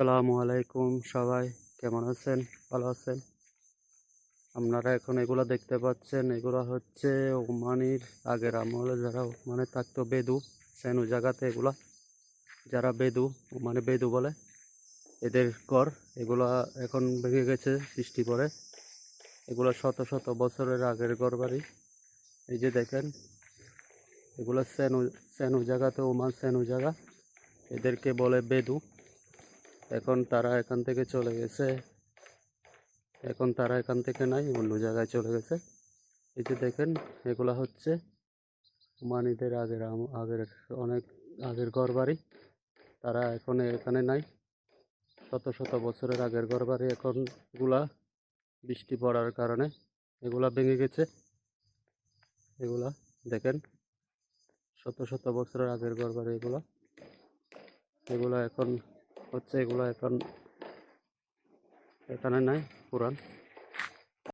আসসালামু আলাইকুম সবাই, কেমন আছেন? ভালো আছেন? আপনারা এখন এগুলা দেখতে পাচ্ছেন, এগুলা হচ্ছে ওমানির আগের আমলে যারা ওমানে থাকতো বেদু, সেনু জায়গাতে এগুলা যারা বেদু, ওমানে বেদু বলে, এদের ঘর। এগুলা এখন ভেঙে গেছে বৃষ্টি পরে। এগুলা শত শত বছরের আগের ঘর বাড়ি। এই যে দেখেন, এগুলা সেনু সেনু জায়গাতে, ওমান সেনু জায়গা, এদেরকে বলে বেদু। এখন তারা এখান থেকে চলে গেছে, এখন তারা এখান থেকে নাই, অন্য জায়গায় চলে গেছে। এই যে দেখেন, এগুলা হচ্ছে ওমানিদের আগের অনেক আগের ঘরবাড়ি। তারা এখন এখানে নাই, শত শত বছরের আগের ঘরবাড়ি। এখন এগুলা বৃষ্টি পড়ার কারণে এগুলা ভেঙে গেছে। এগুলা দেখেন, শত শত বছরের আগের ঘরবাড়ি এগুলা। এগুলা এখন হচ্ছে, এগুলা এখন এখানে নাই, পুরান।